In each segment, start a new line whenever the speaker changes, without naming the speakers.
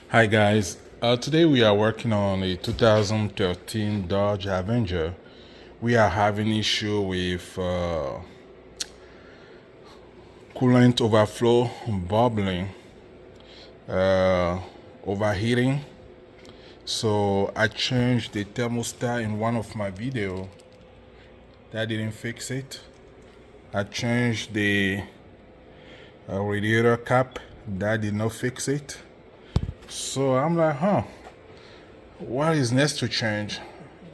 Hi guys, today we are working on a 2013 Dodge Avenger. We are having issue with coolant overflow, bubbling, overheating. So I changed the thermostat in one of my videos. That didn't fix it. I changed the radiator cap. That did not fix it. So I'm like, what is next to change?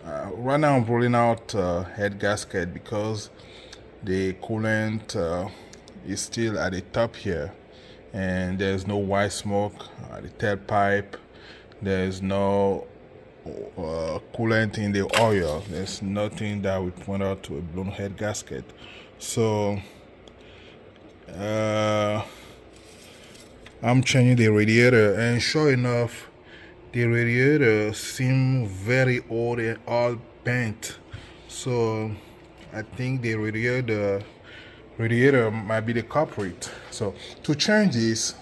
Right now I'm rolling out head gasket because the coolant is still at the top here, and there's no white smoke at the tailpipe. There's no coolant in the oil. There's nothing that would point out to a blown head gasket. So I'm changing the radiator, and sure enough, the radiator seems very old and all bent. So I think the radiator might be the culprit. So to change this,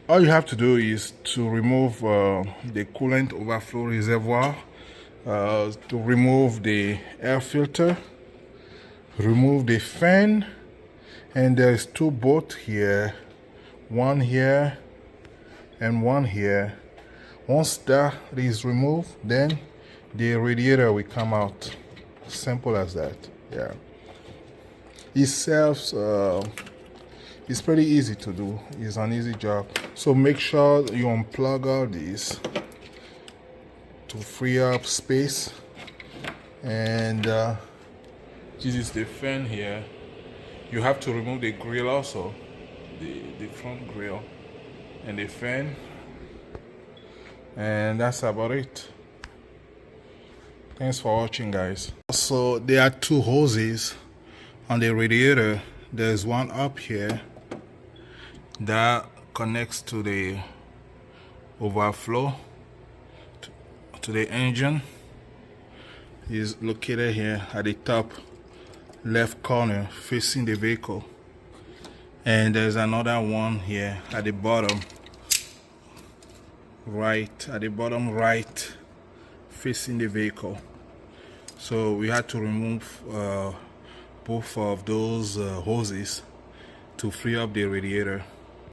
all you have to do is to remove the coolant overflow reservoir, to remove the air filter, remove the fan, and there's two bolts here, one here and one here. Once that is removed, then the radiator will come out. Simple as that. Yeah. It's pretty easy to do. It's an easy job. So make sure you unplug all these to free up space. And this is the fan here. You have to remove the grill also, the front grill and the fan. And that's about it. Thanks for watching, guys. So there are two hoses on the radiator. There's one up here that connects to the overflow to the engine. Is located here at the top left corner facing the vehicle, and there's another one here at the bottom right facing the vehicle. So we had to remove both of those hoses to free up the radiator.